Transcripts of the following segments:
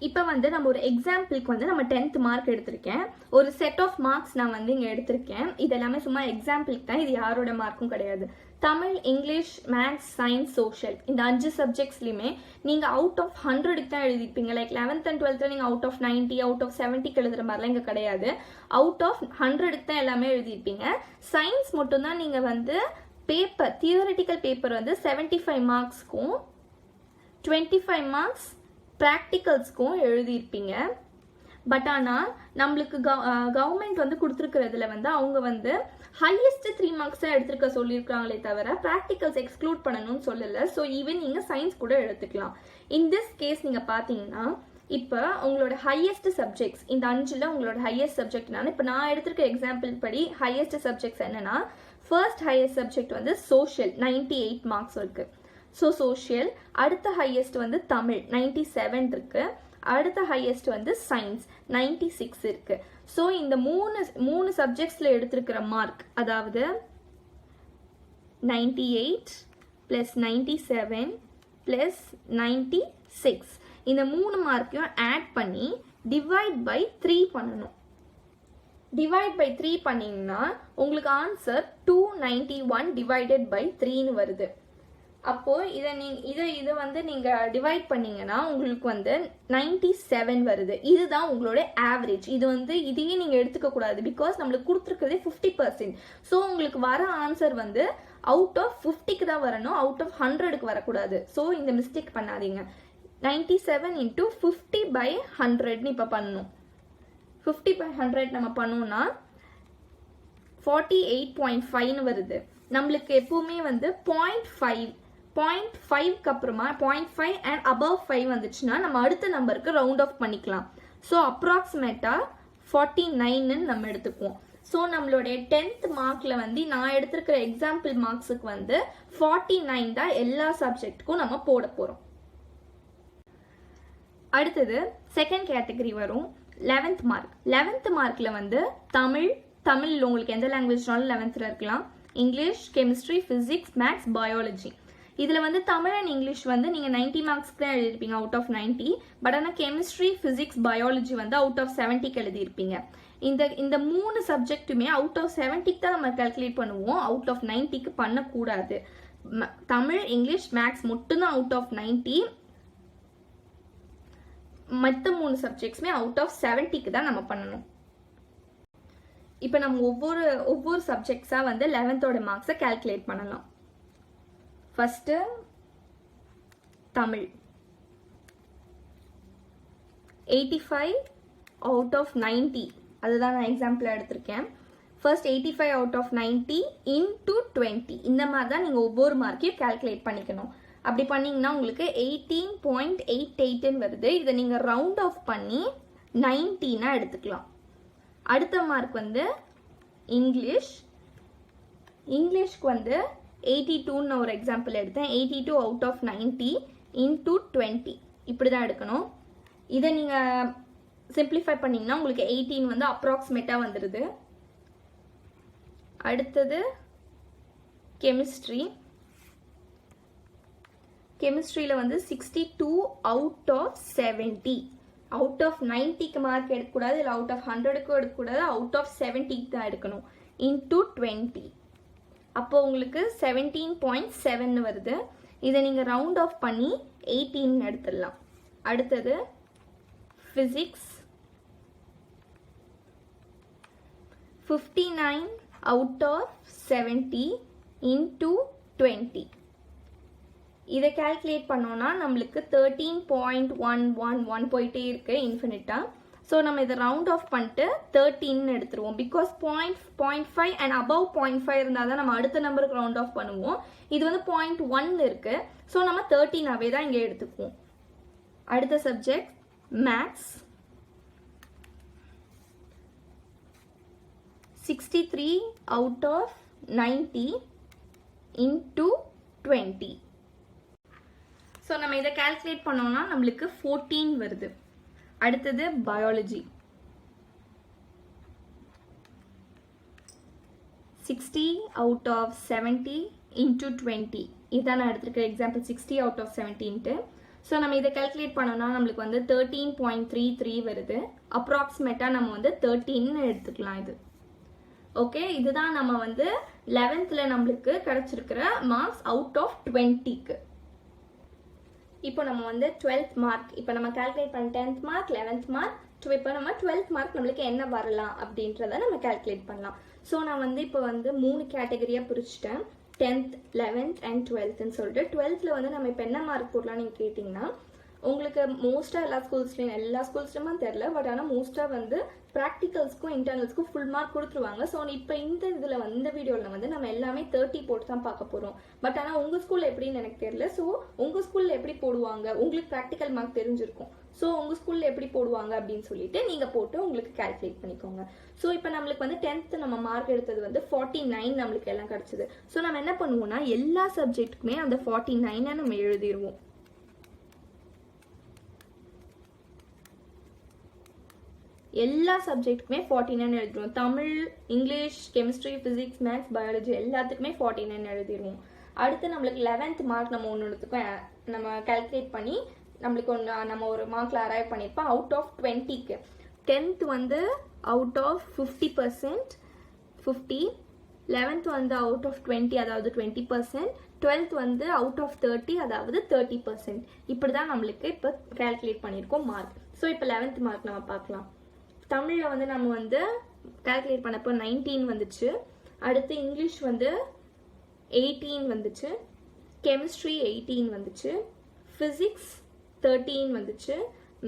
இப்போ வந்து நம்ம ஒரு எக்ஸாம்பிளுக்கு வந்து நம்ம 10th மார்க் எடுத்திருக்கேன். ஒரு செட் ஆஃப் மார்க்ஸ் நான் வந்து இங்கே எடுத்திருக்கேன். இது எல்லாமே சும்மா எக்ஸாம்பிளுக்கு தான், இது யாரோட மார்க்கும் கிடையாது. Tamil, English, maths, science, social இந்த 5 சப்ஜெக்ட்ஸ்லையுமே நீங்கள் அவுட் ஆஃப் 100க்கு தான் எழுதிருப்பீங்க. லைக் 11th and 12th நீங்கள் அவுட் ஆஃப் 90, அவுட் ஆஃப் 70க்கு எழுதுகிற மாதிரிலாம் இங்கே கிடையாது. அவுட் ஆஃப் 100க்கு தான் எல்லாமே எழுதிருப்பீங்க. சயின்ஸ் மட்டும்தான் நீங்கள் வந்து பேப்பர், தியரிட்டிக்கல் பேப்பர் வந்து 75 மார்க்ஸ்க்கும் 25 மார்க்ஸ் ப்ராக்டிகல்ஸ்க்கும் எழுதியிருப்பீங்க. பட் ஆனால் நம்மளுக்கு கவர்மெண்ட் வந்து கொடுத்துருக்கிறதுல வந்து அவங்க வந்து ஹையஸ்ட் 3 மார்க்ஸ் தான் எடுத்துருக்க சொல்லியிருக்காங்களே தவிர ப்ராக்டிகல்ஸ் எக்ஸ்க்ளூட் பண்ணணும்னு சொல்லலை. ஸோ ஈவன் நீங்கள் சயின்ஸ் கூட எடுத்துக்கலாம். இன் திஸ் கேஸ் நீங்கள் பார்த்தீங்கன்னா இப்போ உங்களோட ஹையஸ்ட் சப்ஜெக்ட்ஸ் இந்த 5ல் உங்களோட ஹையஸ்ட் சப்ஜெக்ட்னால இப்போ நான் எடுத்திருக்க எக்ஸாம்பிள் படி ஹையஸ்ட் சப்ஜெக்ட்ஸ் என்னன்னா, ஃபர்ஸ்ட் ஹையஸ்ட் சப்ஜெக்ட் வந்து சோஷியல் 98 மார்க்ஸ் இருக்கு. So social. அடுத்த ஹையஸ்ட் வந்து தமிழ் 97 இருக்கு. அடுத்த ஹையஸ்ட் வந்து சயின்ஸ் 96 இருக்கு. ஸோ இந்த மூணு சப்ஜெக்ட்ஸ்ல எடுத்திருக்கிற மார்க், அதாவது 98 + 97 + 96 இந்த 3 மார்க்கையும் ஆட் பண்ணி டிவைட் பை 3 பண்ணணும். டிவைட் பை 3 பண்ணீங்கன்னா உங்களுக்கு ஆன்சர் 291 டிவைடட் பை 3ன்னு வருது. அப்போ இதை வந்து நீங்க டிவைட் பண்ணீங்கன்னா உங்களுக்கு வந்து 97 வருது. இதுதான் உங்களோட ஆவரேஜ். இது வந்து இதையே நீங்க எடுத்துக்க கூடாது, பிகாஸ் நம்மளுக்கு கொடுத்துருக்கிறதே 50%. ஸோ உங்களுக்கு வர ஆன்சர் வந்து அவுட் ஆஃப் 50க்கு தான் வரணும், அவுட் ஆஃப் 100க்கு வரக்கூடாது. ஸோ இந்த மிஸ்டேக் பண்ணாதீங்க. 97 × 50/100ன்னு இப்போ பண்ணணும். 50/100 நம்ம பண்ணோம்னா 48.5ன்னு வருது. நம்மளுக்கு எப்பவுமே வந்து 0.5க்கு அப்புறமா 0.5 அண்ட் above 5 வந்துச்சுன்னா நம்ம அடுத்த நம்பருக்கு ரவுண்ட் ஆஃப் பண்ணிக்கலாம். ஸோ அப்ராக்சிமேட்டா 49ன்னு நம்ம எடுத்துக்குவோம். ஸோ நம்மளுடைய 10th மார்க்ல வந்து நான் எடுத்திருக்கிற எக்ஸாம்பிள் மார்க்ஸுக்கு வந்து 49 தான் எல்லா சப்ஜெக்ட்டுக்கும் நம்ம போட போறோம். அடுத்தது செகண்ட் கேட்டகரி வரும் 11th மார்க். 11th மார்க்ல வந்து தமிழ் உங்களுக்கு எந்த லாங்குவேஜ்னாலும் 11th இருக்கலாம். English, chemistry, physics, maths, biology. இதில் வந்து தமிழ் அண்ட் இங்கிலீஷ் வந்து நீங்கள் 90 மார்க்ஸ்க்கு தான் எழுதியிருப்பீங்க அவுட் ஆஃப் 90. பட் ஆனால் கெமிஸ்ட்ரி, பிசிக்ஸ், பயாலஜி வந்து அவுட் ஆஃப் 70க்கு எழுதியிருப்பீங்க. இந்த 3 சப்ஜெக்ட்டுமே அவுட் ஆஃப் 70க்கு தான் நம்ம கால்குலேட் பண்ணுவோம், அவுட் ஆஃப் 90க்கு பண்ணக்கூடாது. தமிழ், இங்கிலீஷ், மேக்ஸ் மட்டும்தான் அவுட் ஆஃப் 90. மற்ற 3 சப்ஜெக்ட்ஸுமே அவுட் ஆஃப் 70க்கு தான் நம்ம பண்ணணும். இப்போ நம்ம ஒவ்வொரு சப்ஜெக்ட்ஸாக வந்து 11th மார்க்ஸை கால்குலேட் பண்ணலாம். ஃபர்ஸ்ட்டு தமிழ் 85 அவுட் ஆஃப் 90, அதுதான் நான் எக்ஸாம்பிளாக எடுத்திருக்கேன். ஃபர்ஸ்ட் 85 அவுட் ஆஃப் 90 × 20 இந்த மாதிரி தான் நீங்கள் ஒவ்வொரு மார்க்கையும் கால்குலேட் பண்ணிக்கணும். அப்படி பண்ணிங்கன்னா உங்களுக்கு 18.88ன்னு வருது. இதை நீங்கள் ரவுண்ட் ஆஃப் பண்ணி 19 எடுத்துக்கலாம். அடுத்த மார்க் வந்து இங்கிலீஷ்க்கு வந்து 82ன்னு ஒரு எக்ஸாம்பிள் எடுத்தேன். 82 அவுட் ஆஃப் 90 × 20 இப்படி தான் எடுக்கணும். இதை நீங்கள் சிம்பிளிஃபை பண்ணிங்கன்னா உங்களுக்கு 18 வந்து அப்ராக்சிமேட்டாக வந்துடுது. அடுத்தது கெமிஸ்ட்ரியில் வந்து 62 அவுட் ஆஃப் 70. அவுட் ஆஃப் 90க்கு மார்க் எடுக்கக்கூடாது, இல்லை அவுட் ஆஃப் 100க்கும் எடுக்கக்கூடாது, அவுட் ஆஃப் 70க்கு தான் எடுக்கணும். × 20 அப்போ உங்களுக்கு 17.7 வருது. இதை நீங்கள் ரவுண்ட் ஆஃப் பண்ணி 18 எடுத்துடலாம். அடுத்தது ஃபிசிக்ஸ் 59 அவுட் ஆஃப் 70 × 20. இதை கால்குலேட் பண்ணோம்னா நம்மளுக்கு 13.111 போயிட்டே இருக்கு இன்ஃபினிட்டா. ஸோ நம்ம இதை ரவுண்ட் ஆஃப் பண்ணிட்டு 13 எடுத்துருவோம். பிகாஸ் 0.5 அண்ட் above 0.5 இருந்தால் தான் நம்ம அடுத்த நம்பருக்கு ரவுண்ட் ஆஃப் பண்ணுவோம். இது வந்து 0.1 இருக்கு. ஸோ நம்ம 13ஆவே தான் இங்கே எடுத்துக்குவோம். அடுத்த subject maths 63 out of 90 × 20. So நம்ம இதை கால்குலேட் பண்ணோம்னா நம்மளுக்கு 14 வருது. அடுத்தது பயாலஜி 60 அவுட் ஆஃப் 70 × 20. இதான் நான் எடுத்திருக்கிற எக்ஸாம்பிள் 60 அவுட் ஆஃப் 70ன்ட்டு. ஸோ நம்ம இதை கால்குலேட் பண்ணோம்னா நம்மளுக்கு வந்து 13.33 வருது. அப்ராக்சிமேட்டாக நம்ம வந்து 13 எடுத்துக்கலாம் இது. ஓகே, இதுதான் நம்ம வந்து 11th நம்மளுக்கு கிடைச்சிருக்கிற மார்க்ஸ் அவுட் ஆஃப் 20க்கு. இப்போ நம்ம வந்து 12th மார்க், இப்போ நம்ம கால்குலேட் பண்ண 10th மார்க், 11th மார்க், இப்போ நம்ம 12th மார்க் நம்மளுக்கு என்ன வரலாம் அப்படின்றத நம்ம கால்குலேட் பண்ணலாம். ஸோ நான் வந்து இப்போ வந்து 3 கேட்டகரியாக பிரிச்சுட்டேன், 10th, 11th அண்ட் 12th சொல்லிட்டு. 12th வந்து நம்ம இப்போ என்ன மார்க் போடலாம் நீங்கள் கேட்டிங்கன்னா, உங்களுக்கு மோஸ்ட்டாக எல்லா ஸ்கூல்ஸ்லையுமே தெரில, பட் ஆனால் மோஸ்ட்டாக வந்து ப்ராக்டிகல்ஸ்க்கும் இன்டர்னல்ஸ்க்கும் ஃபுல் மார்க் கொடுத்துருவாங்க. ஸோ இப்போ இந்த இதில் வந்து இந்த வீடியோவில் வந்து நம்ம எல்லாமே 30 போட்டு தான் பார்க்க போகிறோம். பட் ஆனால் உங்கள் ஸ்கூலில் எப்படின்னு எனக்கு தெரியல. ஸோ உங்கள் ஸ்கூலில் எப்படி போடுவாங்க, உங்களுக்கு ப்ராக்டிக்கல் மார்க் தெரிஞ்சிருக்கும். ஸோ உங்கள் ஸ்கூலில் எப்படி போடுவாங்க அப்படின்னு சொல்லிட்டு நீங்கள் போட்டு உங்களுக்கு கால்குலேட் பண்ணிக்கோங்க. ஸோ இப்போ நம்மளுக்கு வந்து 10th நம்ம மார்க் எடுத்தது வந்து 49 நம்மளுக்கு எல்லாம் கிடச்சிது. ஸோ நம்ம என்ன பண்ணுவோம்னா எல்லா சப்ஜெக்ட்டுக்குமே அந்த 49 நம்ம எழுதிடுவோம். எல்லா சப்ஜெக்ட்டுக்குமே 49 எழுதிடுவோம். Tamil, English, chemistry, physics, maths, biology எல்லாத்துக்குமே 49 எழுதிடுவோம். அடுத்து நம்மளுக்கு 11th மார்க் நம்ம ஒன்று எடுத்துக்கோம், நம்ம கால்குலேட் பண்ணி நம்மளுக்கு ஒன்று நம்ம ஒரு மார்க்கில் அரைவ் பண்ணியிருப்போம் அவுட் ஆஃப் 20க்கு. 10th வந்து அவுட் ஆஃப் 50%, 50. 11th வந்து அவுட் ஆஃப் 20, அதாவது 20%. 12th வந்து அவுட் ஆஃப் 30, அதாவது 30%. இப்படி தான் நம்மளுக்கு இப்போ கால்குலேட் பண்ணியிருக்கோம் மார்க். ஸோ இப்போ 11th மார்க் நம்ம பார்க்கலாம். தமிழில் வந்து நம்ம வந்து கால்குலேட் பண்ணப்போ 19 வந்துச்சு. அடுத்து இங்கிலீஷ் வந்து 18 வந்துச்சு, கெமிஸ்ட்ரி 18 வந்துச்சு, ஃபிசிக்ஸ் 13 வந்துச்சு,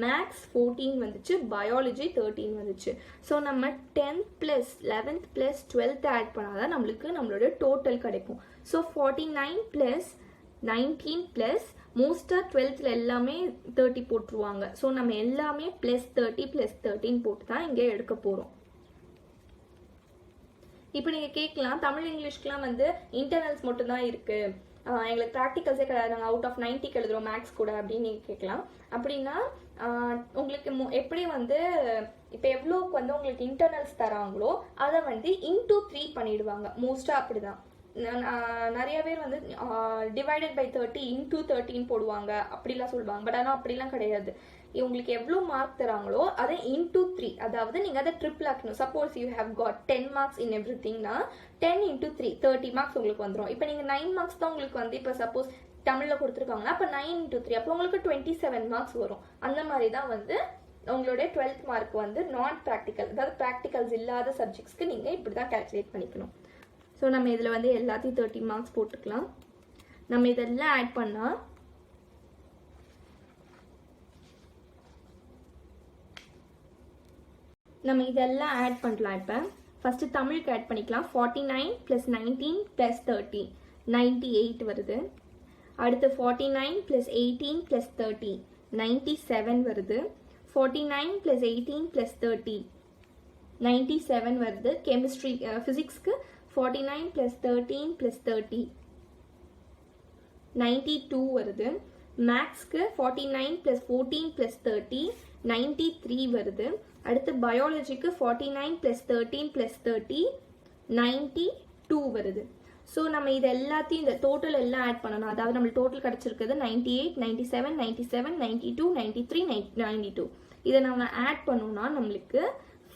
மேத்ஸ் 14 வந்துச்சு, பயாலஜி 13 வந்துச்சு. ஸோ நம்ம 10th + 11th + 12th ஆட் பண்ணாதான் நம்மளுக்கு நம்மளோட டோட்டல் கிடைக்கும். ஸோ 49 + 19 + மோஸ்ட்டாக 12th எல்லாமே 30 போட்டுருவாங்க. ஸோ நம்ம எல்லாமே +30 + 13 போட்டு தான் இங்கே எடுக்க போகிறோம். இப்போ நீங்கள் கேட்கலாம், தமிழ் இங்கிலீஷ்க்குலாம் வந்து இன்டர்னல்ஸ் மட்டும் தான் இருக்குது, எங்களுக்கு ப்ராக்டிகல்ஸே கிடையாது, நாங்கள் அவுட் ஆஃப் 90க்கு எழுதுகிறோம் மேக்ஸ் கூட அப்படின்னு நீங்கள் கேட்கலாம். அப்படின்னா உங்களுக்கு எப்படி வந்து இப்போ எவ்வளோக்கு வந்து உங்களுக்கு இன்டர்னல்ஸ் தராங்களோ அதை வந்து into 3 பண்ணிடுவாங்க. மோஸ்ட்டாக அப்படி தான். நிறைய பேர் வந்து டிவைடட் பை 30 into 13 போடுவாங்க அப்படிலாம் சொல்லுவாங்க. பட் ஆனால் அப்படிலாம் கிடையாது. உங்களுக்கு எவ்வளோ மார்க் தராங்களோ அதை into 3, அதாவது நீங்கள் அதை ட்ரிபிள் ஆக்கணும். Suppose you have got 10 marks in எவ்ரிதிங்னா 10 into 3 30 மார்க்ஸ் உங்களுக்கு வந்துடும். இப்போ நீங்கள் 9 மார்க்ஸ் தான் உங்களுக்கு வந்து இப்போ சப்போஸ் தமிழில் கொடுத்துருக்காங்கன்னா அப்போ 9 into 3 அப்போ உங்களுக்கு 27 மார்க்ஸ் வரும். அந்த மாதிரி தான் வந்து உங்களுடைய 12th மார்க் வந்து நான் ப்ராக்டிக்கல், அதாவது ப்ராக்டிகல்ஸ் இல்லாத சப்ஜெக்ட்ஸ்க்கு நீங்கள் இப்படி தான் கால்குலேட் பண்ணிக்கணும். ஸோ நம்ம இதில் வந்து எல்லாத்தையும் 30 மார்க்ஸ் போட்டுக்கலாம். நம்ம இதெல்லாம் ஆட் பண்ணால் நம்ம இதெல்லாம் ஆட் பண்ணலாம். இப்போ ஃபஸ்ட்டு தமிழுக்கு ஆட் பண்ணிக்கலாம். 49 + 19 + 30 98 வருது. அடுத்து 49 + 18 + 30 97 வருது. 49 + 18 + 30 97 வருது. கெமிஸ்ட்ரி ஃபிசிக்ஸ்க்கு 49 + 13 + 30 92 வருது. மேத்ஸ்க்கு 49 + 14 + 30 93 வருது. அடுத்து பயாலஜிக்கு 49 + 13 + 30 92 வருது. ஸோ நம்ம இது எல்லாத்தையும் இந்த டோட்டல் எல்லாம் ஆட் பண்ணணும். அதாவது நம்ம டோட்டல் கிடச்சிருக்கிறது 98, 97, 97, 92, 93, 92. இதை நம்ம ஆட் பண்ணோம்னா நம்மளுக்கு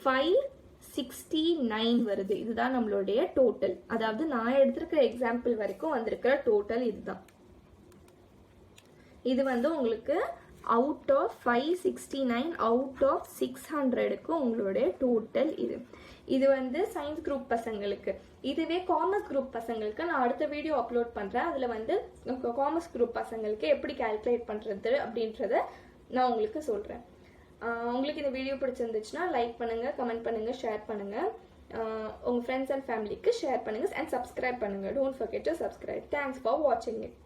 569 வருது. இதுதான் நம்மளுடைய டோட்டல். அதாவது நான் எடுத்திருக்கிற எக்ஸாம்பிள் வரைக்கும் வந்திருக்கிற டோட்டல் இதுதான். இது வந்து உங்களுக்கு அவுட் ஆஃப் 569 அவுட் ஆஃப் 600க்கு உங்களுடைய டோட்டல் இது. இது வந்து சயின்ஸ் குரூப் பசங்களுக்கு. இதுவே காமர்ஸ் குரூப் பசங்களுக்கு நான் அடுத்த வீடியோ அப்லோட் பண்ணுறேன். அதில் வந்து காமர்ஸ் குரூப் பசங்களுக்கு எப்படி கால்குலேட் பண்ணுறது அப்படின்றத நான் உங்களுக்கு சொல்கிறேன். உங்களுக்கு இந்த வீடியோ பிடிச்சிருந்துச்சுன்னா லைக் பண்ணுங்கள், கமெண்ட் பண்ணுங்கள், ஷேர் பண்ணுங்கள், உங்கள் ஃப்ரெண்ட்ஸ் அண்ட் ஃபேமிலிக்கு ஷேர் பண்ணுங்கள் அண்ட் சப்ஸ்கிரைப் பண்ணுங்கள். Don't forget to subscribe. Thanks for வாட்சிங் இட்.